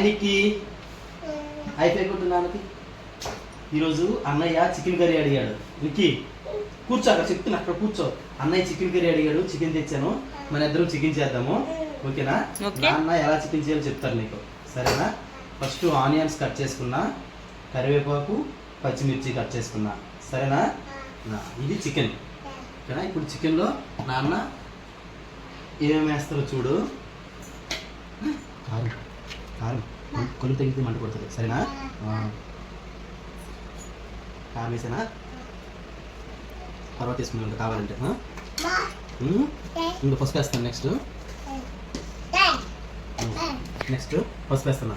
హికి అయిపోయి ఈరోజు అన్నయ్య చికెన్ కర్రీ అడిగాడు. విక్కీ కూర్చో, అక్కడ చెప్తున్నా, అక్కడ కూర్చో. అన్నయ్య చికెన్ కర్రీ అడిగాడు, చికెన్ తెచ్చాను. మన ఇద్దరం చికెన్ చేద్దాము, ఓకేనా? నాన్న ఎలా చికెన్ చేయాలో చెప్తారు నీకు, సరేనా? ఫస్ట్ ఆనియన్స్ కట్ చేసుకున్నా, కరివేపాకు, పచ్చిమిర్చి కట్ చేసుకున్నా, సరేనా? ఇది చికెన్, ఓకేనా? ఇప్పుడు చికెన్లో నాన్న ఏమేమి వేస్తారో చూడు. కారం కారం కొలు తగ్గితే మంట కొడుతుంది, సరేనా? కారం వేసానా? తర్వాత వేసుకున్నాను కావాలంటే. ఇంకా పసుపు వేస్తాను. నెక్స్ట్ పసుపు వేస్తున్నా.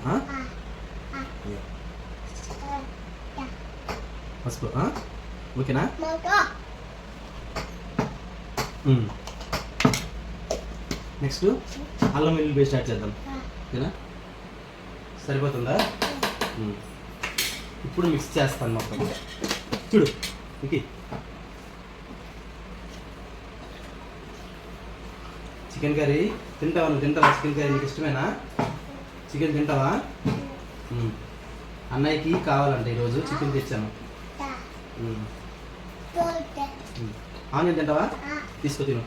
పసుపు ఓకేనా? నెక్స్ట్ అల్లం వెల్లుల్లి పేస్ట్ యాడ్ చేద్దాం, ఓకేనా? సరిపోతుందా? ఇప్పుడు మిక్స్ చేస్తాను మొత్తం. చూడు ఓకే. చికెన్ కర్రీ తింటావా? నువ్వు తింటావా చికెన్ కర్రీ? నీకు ఇష్టమేనా? చికెన్ తింటావా? అన్నయ్యకి కావాలంటే ఈరోజు చికెన్ తెచ్చాను. ఆనియన్ తింటావా? తీసుకో తిను.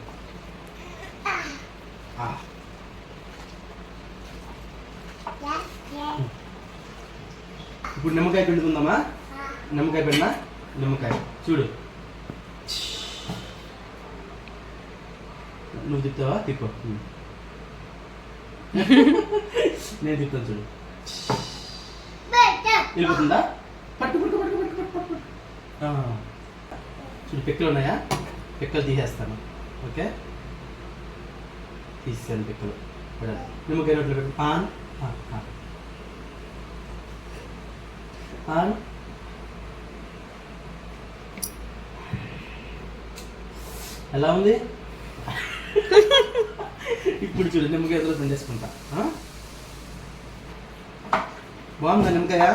ఇప్పుడు నిమ్మకాయ పిండుకుందామా? నిమ్మకాయ పిండా? నిమ్మకాయ చూడు. నువ్వు తిప్పుతావా? తిప్పు. నేను తిప్పుతాను చూడు. వెళ్ళిపోతుందా? పట్టు పట్టు పట్టు పట్టు పట్టు పట్టు. చూడు పిక్కలు ఉన్నాయా? పిక్కలు తీసేస్తాను, ఓకే? తీసేసాను పిక్కలు. నిమ్మకాయ రోట్లో పెట్టు. పాన్ పాన్ ఎలా ఉంది? ఇప్పుడు చూడు నిమ్మకాయ ఎదురు పిండేసుకుంటా. బాగుందా నిమ్మకాయ?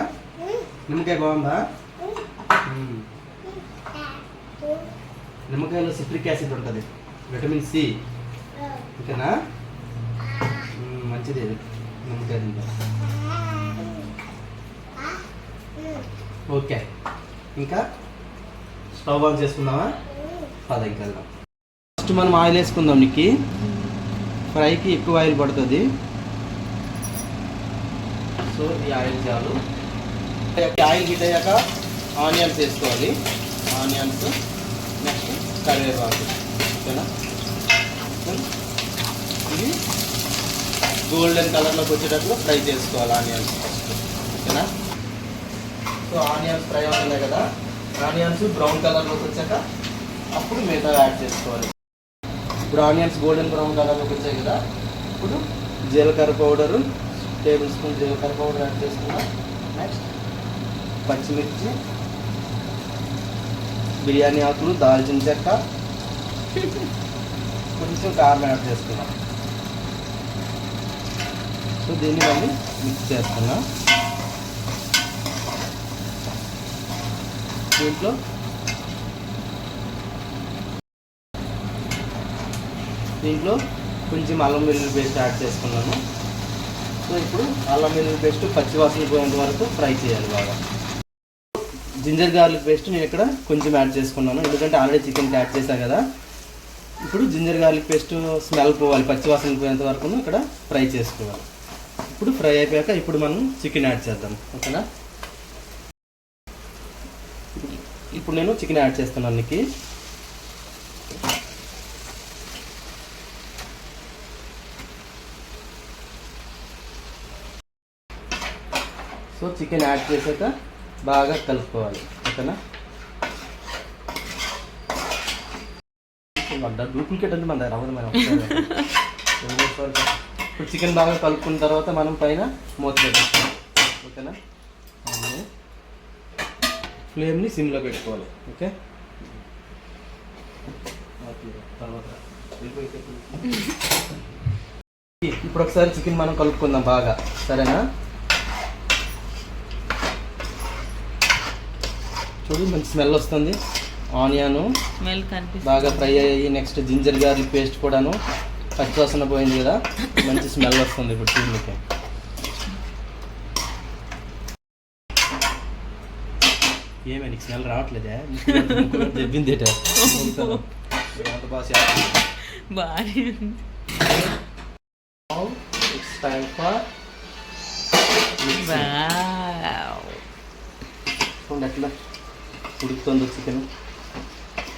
నిమ్మకాయ బాగుందా? నిమ్మకాయలో సిట్రిక్ యాసిడ్ ఉంటుంది, విటమిన్ సి, ఓకేనా? మంచిది నిమ్మకాయ తింటా. ఓకే, ఇంకా స్టవ్ ఆన్ చేసుకుందామా? పద ఇంకా వెళ్దాం. ఫస్ట్ మనం ఆయిల్ వేసుకుందాం. నీకు ఫ్రైకి ఎక్కువ ఆయిల్ పడుతుంది, సో ఈ ఆయిల్ చాలు. ఆయిల్ హీట్ అయ్యాక ఆనియన్స్ వేసుకోవాలి. ఆనియన్స్, నెక్స్ట్ కరివేపాకు, ఓకేనా? ఇది గోల్డెన్ కలర్లోకి వచ్చేటట్లు ఫ్రై చేసుకోవాలి ఆనియన్స్ ఫస్ట్, ఓకేనా? సో ఆనియన్స్ ఫ్రై అవుతున్నాయి కదా, ఆనియన్స్ బ్రౌన్ కలర్లోకి వచ్చాక అప్పుడు మిగతా యాడ్ చేసుకోవాలి. ఇప్పుడు ఆనియన్స్ గోల్డెన్ బ్రౌన్ కలర్లోకి వచ్చాయి కదా, ఇప్పుడు జీలకర్ర పౌడరు, టేబుల్ స్పూన్ జీలకర్ర పౌడర్ యాడ్ చేసుకున్నా. నెక్స్ట్ పచ్చిమిర్చి, బిర్యానీ ఆకులు, దాల్చిన చెక్క, కొంచెం కారం యాడ్ చేసుకున్నాం. సో దీన్ని మళ్ళీ మిక్స్ చేస్తున్నా. దీంట్లో కొంచెం అల్లం వెల్లుల్లి పేస్ట్ యాడ్ చేసుకున్నాను. సో ఇప్పుడు అల్లం వెల్లుల్లి పేస్ట్ పచ్చివాసన పోయేంత వరకు ఫ్రై చేయాలి బాగా. జింజర్ గార్లిక్ పేస్ట్ నేను ఇక్కడ కొంచెం యాడ్ చేసుకున్నాను, ఎందుకంటే ఆల్రెడీ చికెన్కి యాడ్ చేశాను కదా. ఇప్పుడు జింజర్ గార్లిక్ పేస్ట్ స్మెల్ పోవాలి, పచ్చివాసన పోయేంత వరకు ఇక్కడ ఫ్రై చేసుకోవాలి. ఇప్పుడు ఫ్రై అయిపోయాక ఇప్పుడు మనం చికెన్ యాడ్ చేద్దాం, ఓకేనా? ఇప్పుడు నేను చికెన్ యాడ్ చేస్తున్నాను. నీకు సో చికెన్ యాడ్ చేసాక బాగా కలుపుకోవాలి, ఓకేనా? డూప్లికేట్ అంటే మన దగ్గర అవ్వదు. మనం ఇప్పుడు చికెన్ బాగా కలుపుకున్న తర్వాత మనం పైన మూత పెట్టేస్తాం, ఓకేనా? ఫ్లేమ్ని సిమ్లో పెట్టుకోవాలి, ఓకే? ఇప్పుడు ఒకసారి చికెన్ మనం కలుపుకుందాం బాగా, సరేనా? చూడు మంచి స్మెల్ వస్తుంది. ఆనియన్ బాగా ఫ్రై అయ్యి నెక్స్ట్ జింజర్ గార్లిక్ పేస్ట్ కూడాను పచ్చివాసన పోయింది కదా, మంచి స్మెల్ వస్తుంది ఇప్పుడు చికెన్కి. ఏమే నీకు స్మెల్ రావట్లేదే దెబ్బిందేట అంత బాగా బాగా ఇట్స్ టైం ఫర్ చూడండి ఎట్లా ఉడుకుతుందో చికెన్.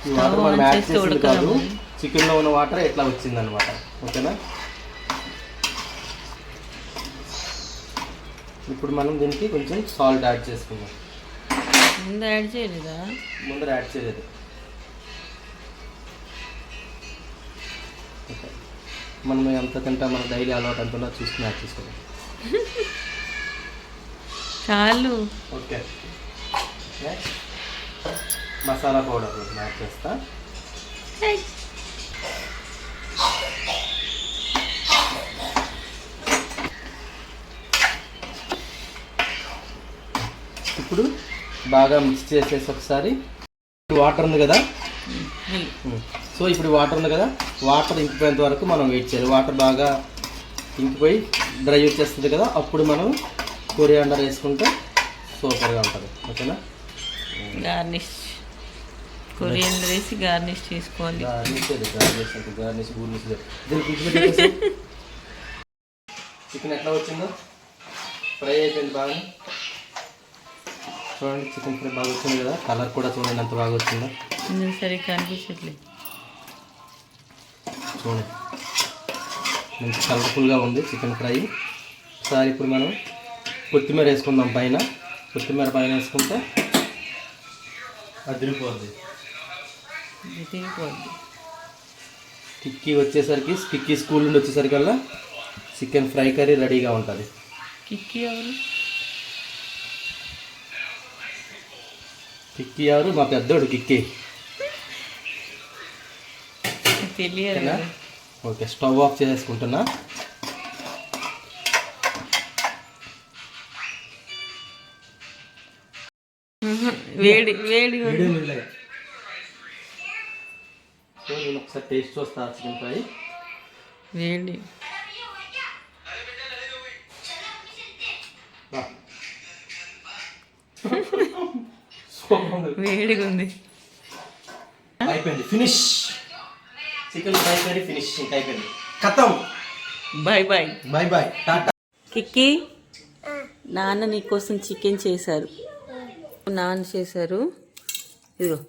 ఈ వాటర్ మనం యాడ్ చేసింది కాదు, చికెన్లో ఉన్న వాటర్ ఎట్లా వచ్చిందనమాట. ఓకేనా, ఇప్పుడు మనం దీనికి కొంచెం సాల్ట్ యాడ్ చేసుకుందాం. ముందు యాడ్ చేయలేదా? ముందర యాడ్ చేయలేదు. ఓకే, మనం ఎంత తింటా మన డైలీ అలవాటు అంతా చూసుకుని యాడ్ చేసుకుందాం. చాలు. ఓకే, మసాలా పౌడర్ యాడ్ చేస్తా. ఇప్పుడు బాగా మిక్స్ చేసేసి ఒకసారి వాటర్ ఉంది కదా, సో ఇప్పుడు వాటర్ ఉంది కదా, వాటర్ ఇంకిపోయేంత వరకు మనం వెయిట్ చేయాలి. వాటర్ బాగా ఇంకిపోయి డ్రై వచ్చేస్తుంది కదా, అప్పుడు మనం కొరియాండర్ వేసుకుంటే సూపర్గా ఉంటుంది. ఓకేనా, గార్నిష్ కొరియాండర్ వేసి గార్నిష్ చేసుకోవాలి. గార్నిష్ చికెన్ ఎట్లా వచ్చిందో ఫ్రై అయిపోయింది బాగా. చూడండి చికెన్ ఫ్రై బాగా వచ్చింది కదా, కలర్ కూడా చూడండి ఎంత బాగా వచ్చిందో. సరిగ్గా కనిపించట్లేదు, చూడండి మంచి కలర్ఫుల్గా ఉంది చికెన్ ఫ్రై. ఒకసారి ఇప్పుడు మనం కొత్తిమీర వేసుకుందాం పైన. కొత్తిమీర పైన వేసుకుంటే అదిరిపోద్ది. కిక్కీ వచ్చేసరికి, కిక్కీ స్కూల్ నుండి వచ్చేసరికల్లా చికెన్ ఫ్రై కర్రీ రెడీగా ఉంటుంది. కిక్కీ ఎవరు? కిక్కీ ఎవరు? మా పెద్దోడు కిక్కీ. తెలియదు. ఓకే, స్టవ్ ఆఫ్ చేసుకుంటున్నా. వేడి వేడి ఒకసారి టేస్ట్ చూస్తా చికెన్ ఫ్రై. వేడి వేడిగా ఉంది. అయిపోయింది, finish. Chicken fry curry finish, ఇంకా అయిపోయింది, ఖతం. బాయ్ బాయ్ బాయ్ బాయ్, టాటా. కిక్కీ, నాన్న నీకోసం చికెన్ చేశారు. నాన్న చేశారు, ఇదిగో.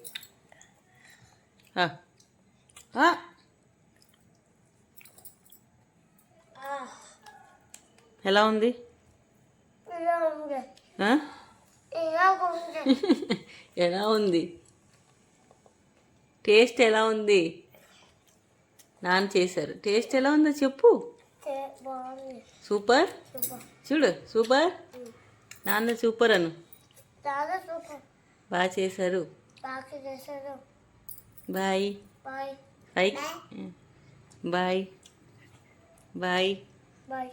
ఎలా ఉంది? ఎలా ఉంది? టేస్ట్ ఎలా ఉంది? నాన్న చేశారు, టేస్ట్ ఎలా ఉందో చెప్పు. సూపర్. చూడు, సూపర్. నాన్న సూపర్ అను. బాగా చేశారు. Bye bye bye bye.